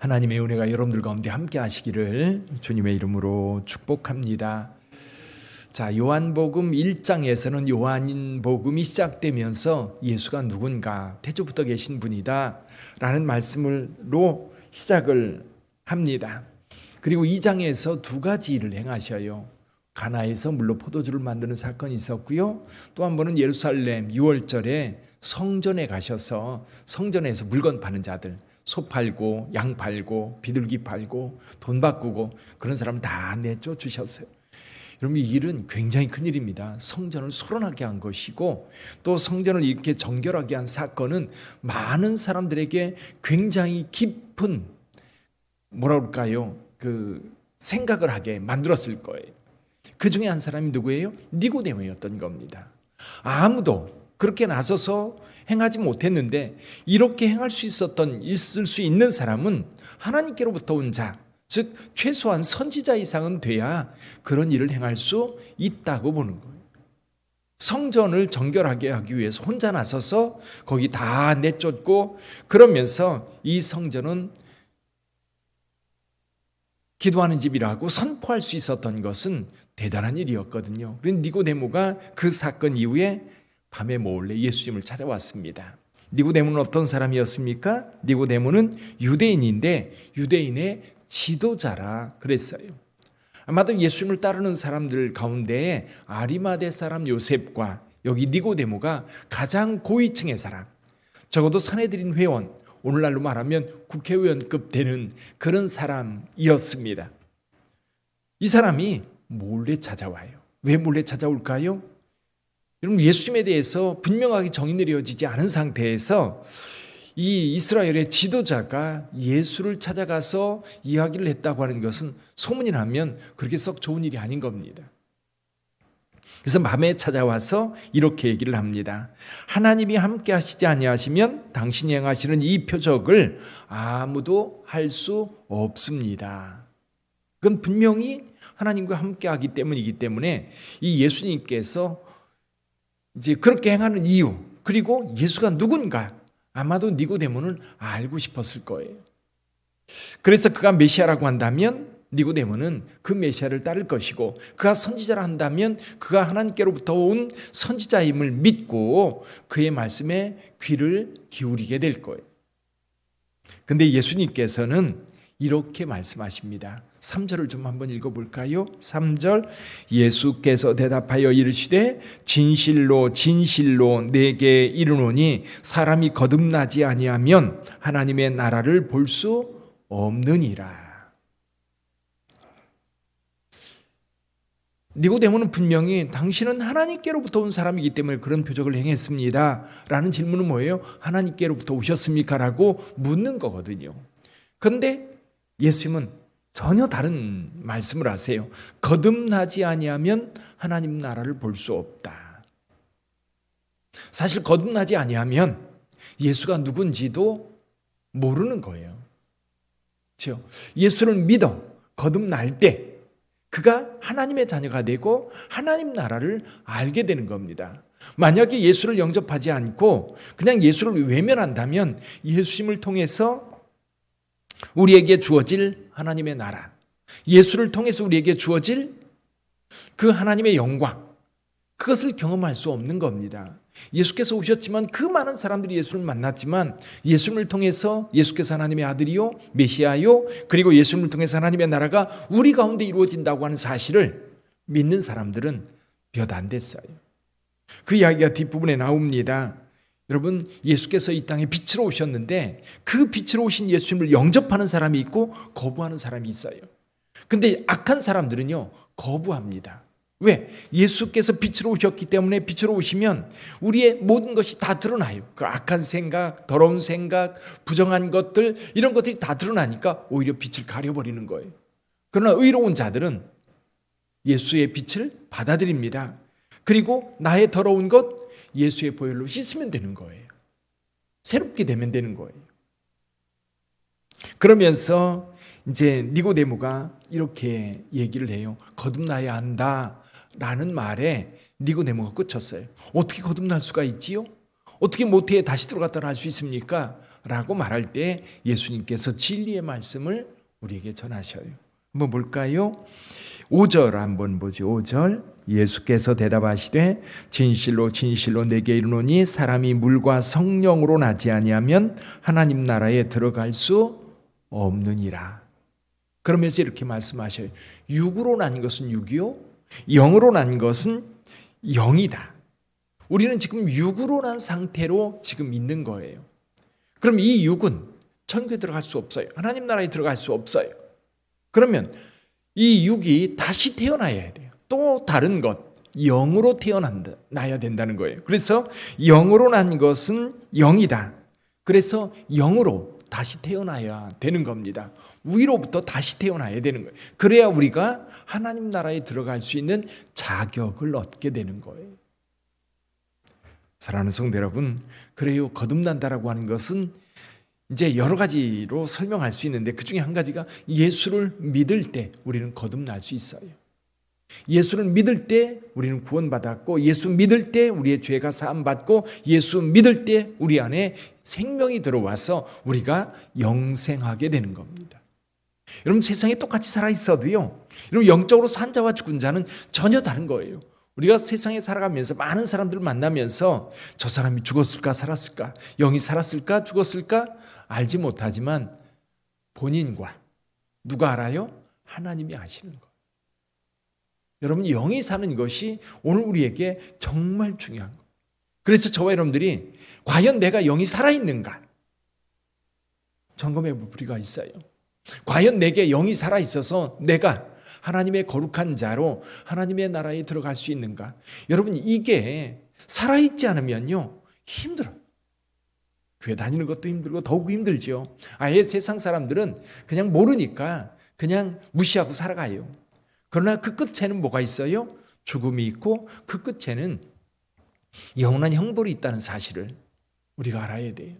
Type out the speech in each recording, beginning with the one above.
하나님의 은혜가 여러분들 가운데 함께 하시기를 주님의 이름으로 축복합니다. 자, 요한복음 1장에서는 요한복음이 시작되면서 예수가 누군가, 태초부터 계신 분이다 라는 말씀으로 시작을 합니다. 그리고 2장에서 두 가지 일을 행하셔요. 가나에서 물로 포도주를 만드는 사건이 있었고요. 또 한 번은 예루살렘 6월절에 성전에 가셔서 성전에서 물건 파는 자들, 소 팔고 양 팔고 비둘기 팔고 돈 바꾸고 그런 사람 다 내쫓으셨어요. 여러분, 이 일은 굉장히 큰 일입니다. 성전을 소란하게 한 것이고 또 성전을 이렇게 정결하게 한 사건은 많은 사람들에게 굉장히 깊은 생각을 하게 만들었을 거예요. 그 중에 한 사람이 누구예요? 니고데모였던 겁니다. 아무도 그렇게 나서서 행하지 못했는데 이렇게 행할 수 있을 수 있는 사람은 하나님께로부터 온 자, 즉 최소한 선지자 이상은 돼야 그런 일을 행할 수 있다고 보는 거예요. 성전을 정결하게 하기 위해서 혼자 나서서 거기 다 내쫓고 그러면서 이 성전은 기도하는 집이라고 선포할 수 있었던 것은 대단한 일이었거든요. 그런데 니고데모가 그 사건 이후에 밤에 몰래 예수님을 찾아왔습니다. 니고데모는 어떤 사람이었습니까? 니고데모는 유대인인데 유대인의 지도자라 그랬어요. 아마도 예수님을 따르는 사람들 가운데 아리마대 사람 요셉과 여기 니고데모가 가장 고위층의 사람, 적어도 산헤드린 회원, 오늘날로 말하면 국회의원급 되는 그런 사람이었습니다. 이 사람이 몰래 찾아와요. 왜 몰래 찾아올까요? 여러분, 예수님에 대해서 분명하게 정의 내려지지 않은 상태에서 이 이스라엘의 지도자가 예수를 찾아가서 이야기를 했다고 하는 것은 소문이 나면 그렇게 썩 좋은 일이 아닌 겁니다. 그래서 밤에 찾아와서 이렇게 얘기를 합니다. 하나님이 함께 하시지 아니하시면 당신이 행하시는 이 표적을 아무도 할 수 없습니다. 그건 분명히 하나님과 함께 하기 때문이기 때문에 이 예수님께서 이제 그렇게 행하는 이유, 그리고 예수가 누군가 아마도 니고데모는 알고 싶었을 거예요. 그래서 그가 메시아라고 한다면 니고데모는 그 메시아를 따를 것이고, 그가 선지자라 한다면 그가 하나님께로부터 온 선지자임을 믿고 그의 말씀에 귀를 기울이게 될 거예요. 근데 예수님께서는 이렇게 말씀하십니다. 3절을 좀 한번 읽어볼까요? 3절, 예수께서 대답하여 이르시되 진실로 진실로 내게 이르노니 사람이 거듭나지 아니하면 하나님의 나라를 볼 수 없느니라. 니고데모는 분명히 당신은 하나님께로부터 온 사람이기 때문에 그런 표적을 행했습니다 라는 질문은 뭐예요? 하나님께로부터 오셨습니까? 라고 묻는 거거든요. 그런데 예수님은 전혀 다른 말씀을 하세요. 거듭나지 아니하면 하나님 나라를 볼 수 없다. 사실 거듭나지 아니하면 예수가 누군지도 모르는 거예요. 그렇죠? 예수를 믿어 거듭날 때 그가 하나님의 자녀가 되고 하나님 나라를 알게 되는 겁니다. 만약에 예수를 영접하지 않고 그냥 예수를 외면한다면 예수님을 통해서 우리에게 주어질 하나님의 나라, 예수를 통해서 우리에게 주어질 그 하나님의 영광, 그것을 경험할 수 없는 겁니다. 예수께서 오셨지만 그 많은 사람들이 예수를 만났지만 예수님을 통해서 예수께서 하나님의 아들이요 메시아요, 그리고 예수님을 통해서 하나님의 나라가 우리 가운데 이루어진다고 하는 사실을 믿는 사람들은 몇 안 됐어요. 그 이야기가 뒷부분에 나옵니다. 여러분, 예수께서 이 땅에 빛으로 오셨는데 그 빛으로 오신 예수님을 영접하는 사람이 있고 거부하는 사람이 있어요. 근데 악한 사람들은요 거부합니다. 왜? 예수께서 빛으로 오셨기 때문에 빛으로 오시면 우리의 모든 것이 다 드러나요. 그 악한 생각, 더러운 생각, 부정한 것들, 이런 것들이 다 드러나니까 오히려 빛을 가려버리는 거예요. 그러나 의로운 자들은 예수의 빛을 받아들입니다. 그리고 나의 더러운 것 예수의 보혈로 씻으면 되는 거예요. 새롭게 되면 되는 거예요. 그러면서 이제 니고데모가 이렇게 얘기를 해요. 거듭나야 한다라는 말에 니고데모가 꽂혔어요. 어떻게 거듭날 수가 있지요? 어떻게 모태에 다시 들어갔다 할 수 있습니까? 라고 말할 때 예수님께서 진리의 말씀을 우리에게 전하셔요. 한번 볼까요? 5절 한번 보죠. 5절 예수께서 대답하시되 진실로 진실로 내게 이르노니 사람이 물과 성령으로 나지 아니하면 하나님 나라에 들어갈 수 없느니라. 그러면서 이렇게 말씀하셔요. 육으로 난 것은 육이요, 영으로 난 것은 영이다. 우리는 지금 육으로 난 상태로 지금 있는 거예요. 그럼 이 육은 천국에 들어갈 수 없어요. 하나님 나라에 들어갈 수 없어요. 그러면 이 육이 다시 태어나야 돼요. 또 다른 것, 영으로 태어나야 된다는 거예요. 그래서 영으로 난 것은 영이다. 그래서 영으로 다시 태어나야 되는 겁니다. 위로부터 다시 태어나야 되는 거예요. 그래야 우리가 하나님 나라에 들어갈 수 있는 자격을 얻게 되는 거예요. 사랑하는 성도 여러분, 그래요. 거듭난다라고 하는 것은 이제 여러 가지로 설명할 수 있는데 그 중에 한 가지가 예수를 믿을 때 우리는 거듭날 수 있어요. 예수를 믿을 때 우리는 구원받았고, 예수 믿을 때 우리의 죄가 사함받고, 예수 믿을 때 우리 안에 생명이 들어와서 우리가 영생하게 되는 겁니다. 여러분, 세상에 똑같이 살아있어도요, 여러분 영적으로 산 자와 죽은 자는 전혀 다른 거예요. 우리가 세상에 살아가면서 많은 사람들을 만나면서 저 사람이 죽었을까 살았을까, 영이 살았을까 죽었을까 알지 못하지만 본인과 누가 알아요? 하나님이 아시는 거예요. 여러분, 영이 사는 것이 오늘 우리에게 정말 중요한 거예요. 그래서 저와 여러분들이 과연 내가 영이 살아있는가 점검해 볼 필요가 있어요. 과연 내게 영이 살아있어서 내가 하나님의 거룩한 자로 하나님의 나라에 들어갈 수 있는가? 여러분, 이게 살아있지 않으면요 힘들어요. 교회 다니는 것도 힘들고 더욱 힘들죠. 아예 세상 사람들은 그냥 모르니까 그냥 무시하고 살아가요. 그러나 그 끝에는 뭐가 있어요? 죽음이 있고 그 끝에는 영원한 형벌이 있다는 사실을 우리가 알아야 돼요.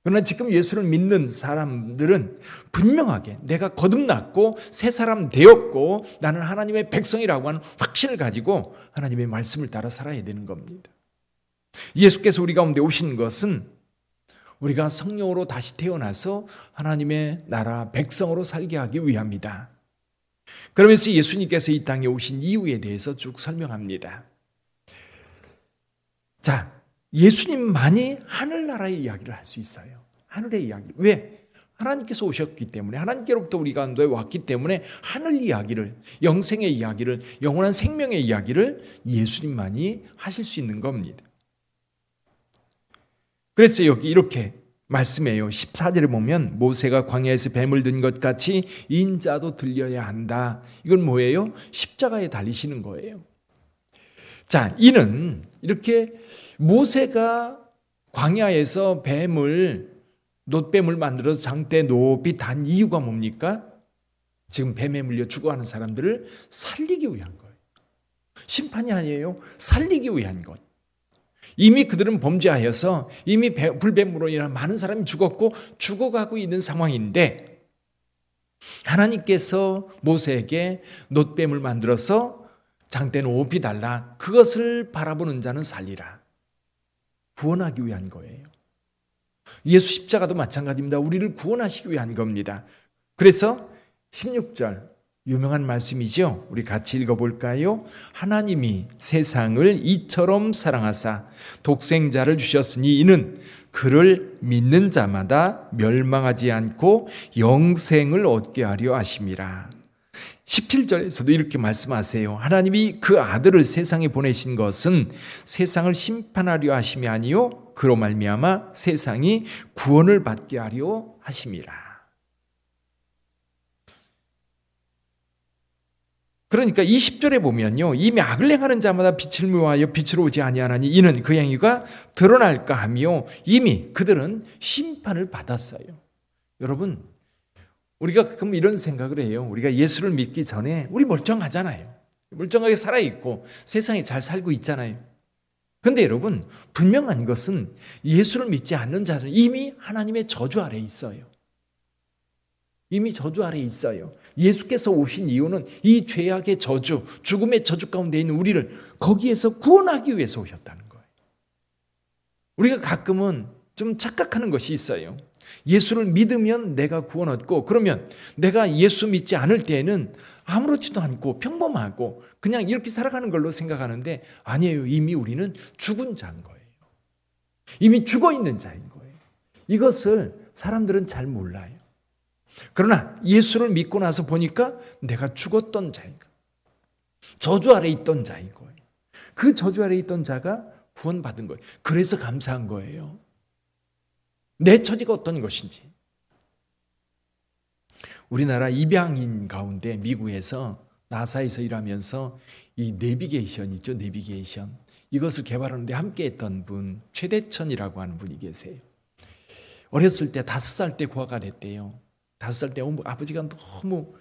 그러나 지금 예수를 믿는 사람들은 분명하게 내가 거듭났고 새 사람 되었고 나는 하나님의 백성이라고 하는 확신을 가지고 하나님의 말씀을 따라 살아야 되는 겁니다. 예수께서 우리 가운데 오신 것은 우리가 성령으로 다시 태어나서 하나님의 나라 백성으로 살게 하기 위함이다. 그러면서 예수님께서 이 땅에 오신 이유에 대해서 쭉 설명합니다. 자, 예수님만이 하늘나라의 이야기를 할 수 있어요. 하늘의 이야기. 왜? 하나님께서 오셨기 때문에, 하나님께로부터 우리 가운데 왔기 때문에 하늘 이야기를, 영생의 이야기를, 영원한 생명의 이야기를 예수님만이 하실 수 있는 겁니다. 그래서 여기 이렇게 말씀해요. 14절에 보면 모세가 광야에서 뱀을 든 것 같이 인자도 들려야 한다. 이건 뭐예요? 십자가에 달리시는 거예요. 자, 이는 이렇게 모세가 광야에서 놋뱀을 만들어서 장대 높이 단 이유가 뭡니까? 지금 뱀에 물려 죽어가는 사람들을 살리기 위한 거예요. 심판이 아니에요. 살리기 위한 것. 이미 그들은 범죄하여서 이미 불뱀으로 인한 많은 사람이 죽었고 죽어가고 있는 상황인데 하나님께서 모세에게 놋뱀을 만들어서 장대 높이 달라, 그것을 바라보는 자는 살리라. 구원하기 위한 거예요. 예수 십자가도 마찬가지입니다. 우리를 구원하시기 위한 겁니다. 그래서 16절 유명한 말씀이죠. 우리 같이 읽어볼까요? 하나님이 세상을 이처럼 사랑하사 독생자를 주셨으니 이는 그를 믿는 자마다 멸망하지 않고 영생을 얻게 하려 하심이라. 17절에서도 이렇게 말씀하세요. 하나님이 그 아들을 세상에 보내신 것은 세상을 심판하려 하심이 아니요 그로 말미암아 세상이 구원을 받게 하려 하심이라. 그러니까 20절에 보면요, 이미 악을 행하는 자마다 빛을 미워하여 빛으로 오지 아니하나니 이는 그 행위가 드러날까 하며 이미 그들은 심판을 받았어요. 여러분, 우리가 가끔 이런 생각을 해요. 우리가 예수를 믿기 전에 우리 멀쩡하잖아요. 멀쩡하게 살아있고 세상에 잘 살고 있잖아요. 그런데 여러분, 분명한 것은 예수를 믿지 않는 자는 이미 하나님의 저주 아래에 있어요. 이미 저주 아래에 있어요. 예수께서 오신 이유는 이 죄악의 저주, 죽음의 저주 가운데 있는 우리를 거기에서 구원하기 위해서 오셨다는 거예요. 우리가 가끔은 좀 착각하는 것이 있어요. 예수를 믿으면 내가 구원 얻고, 그러면 내가 예수 믿지 않을 때에는 아무렇지도 않고 평범하고 그냥 이렇게 살아가는 걸로 생각하는데 아니에요. 이미 우리는 죽은 자인 거예요. 이미 죽어 있는 자인 거예요. 이것을 사람들은 잘 몰라요. 그러나 예수를 믿고 나서 보니까 내가 죽었던 자인 거예요. 저주 아래 있던 자인 거예요. 그 저주 아래 있던 자가 구원받은 거예요. 그래서 감사한 거예요. 내 처지가 어떤 것인지. 우리나라 입양인 가운데 미국에서 나사에서 일하면서 이 내비게이션 있죠. 내비게이션. 이것을 개발하는데 함께했던 분 최대천이라고 하는 분이 계세요. 어렸을 때 5살 때 고아가 됐대요. 5살 때 아버지가 너무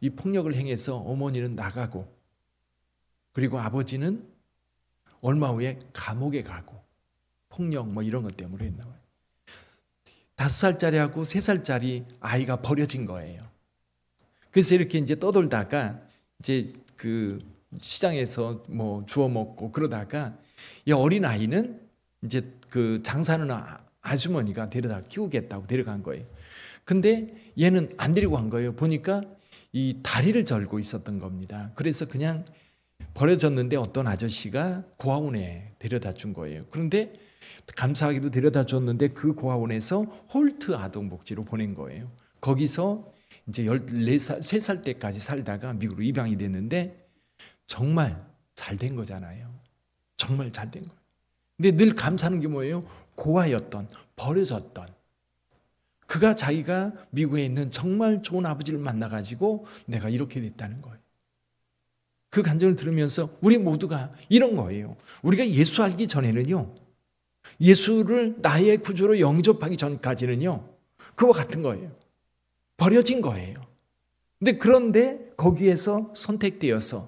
이 폭력을 행해서 어머니는 나가고, 그리고 아버지는 얼마 후에 감옥에 가고 폭력 뭐 이런 것 때문에 했나 봐요. 5살짜리하고 3살짜리 아이가 버려진 거예요. 그래서 이렇게 이제 떠돌다가 이제 그 시장에서 뭐 주워 먹고 그러다가 이 어린 아이는 이제 그 장사하는 아주머니가 데려다 키우겠다고 데려간 거예요. 근데 얘는 안 데리고 간 거예요. 보니까 이 다리를 절고 있었던 겁니다. 그래서 그냥 버려졌는데 어떤 아저씨가 고아원에 데려다 준 거예요. 그런데 감사하게도 데려다 줬는데 그 고아원에서 홀트 아동복지로 보낸 거예요. 거기서 이제 13살 때까지 살다가 미국으로 입양이 됐는데 정말 잘 된 거잖아요. 정말 잘 된 거예요. 근데 늘 감사하는 게 뭐예요? 고아였던, 버려졌던 그가 자기가 미국에 있는 정말 좋은 아버지를 만나가지고 내가 이렇게 됐다는 거예요. 그 간증을 들으면서 우리 모두가 이런 거예요. 우리가 예수 알기 전에는요, 예수를 나의 구주로 영접하기 전까지는요, 그와 같은 거예요. 버려진 거예요. 그런데 거기에서 선택되어서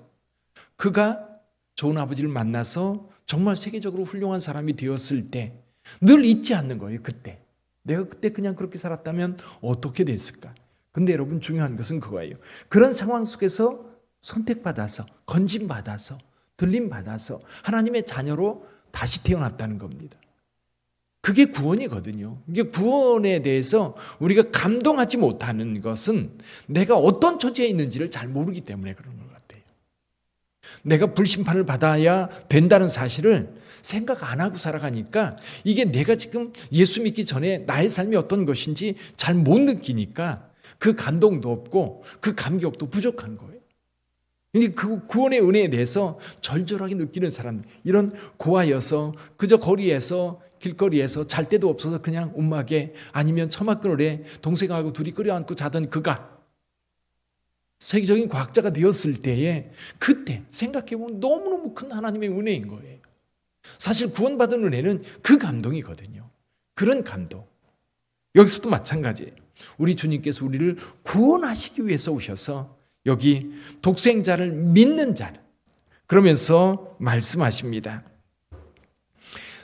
그가 좋은 아버지를 만나서 정말 세계적으로 훌륭한 사람이 되었을 때 늘 잊지 않는 거예요. 그때 내가 그때 그냥 그렇게 살았다면 어떻게 됐을까? 근데 여러분 중요한 것은 그거예요. 그런 상황 속에서 선택받아서, 건짐받아서, 들림받아서 하나님의 자녀로 다시 태어났다는 겁니다. 그게 구원이거든요. 이게 구원에 대해서 우리가 감동하지 못하는 것은 내가 어떤 처지에 있는지를 잘 모르기 때문에 그런 것 같아요. 내가 불심판을 받아야 된다는 사실을 생각 안 하고 살아가니까 이게 내가 지금 예수 믿기 전에 나의 삶이 어떤 것인지 잘 못 느끼니까 그 감동도 없고 그 감격도 부족한 거예요. 그 구원의 은혜에 대해서 절절하게 느끼는 사람, 이런 고아여서 그저 거리에서 길거리에서 잘 데도 없어서 그냥 움막에 아니면 처마그늘에 동생하고 둘이 끌어안고 자던 그가 세계적인 과학자가 되었을 때에 그때 생각해보면 너무너무 큰 하나님의 은혜인 거예요. 사실 구원받은 은혜는 그 감동이거든요. 그런 감동. 여기서도 마찬가지예요. 우리 주님께서 우리를 구원하시기 위해서 오셔서 여기 독생자를 믿는 자는 그러면서 말씀하십니다.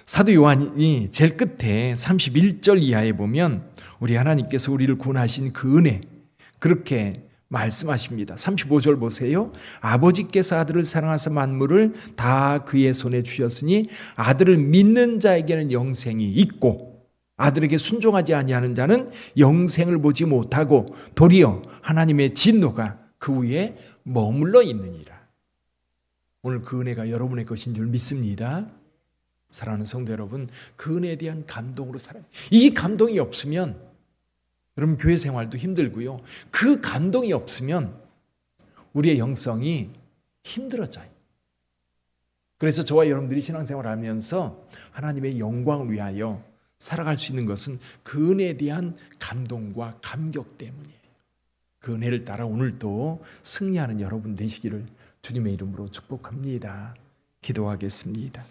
사도 요한이 제일 끝에 31절 이하에 보면 우리 하나님께서 우리를 구원하신 그 은혜 그렇게 말씀하십니다. 35절 보세요. 아버지께서 아들을 사랑하사 만물을 다 그의 손에 주셨으니 아들을 믿는 자에게는 영생이 있고 아들에게 순종하지 아니하는 자는 영생을 보지 못하고 도리어 하나님의 진노가 그 위에 머물러 있느니라. 오늘 그 은혜가 여러분의 것인 줄 믿습니다. 사랑하는 성도 여러분, 그 은혜에 대한 감동으로 살아요. 이 감동이 없으면 여러분 교회 생활도 힘들고요. 그 감동이 없으면 우리의 영성이 힘들어져요. 그래서 저와 여러분들이 신앙생활을 하면서 하나님의 영광을 위하여 살아갈 수 있는 것은 그 은혜에 대한 감동과 감격 때문이에요. 그 은혜를 따라 오늘도 승리하는 여러분 되시기를 주님의 이름으로 축복합니다. 기도하겠습니다.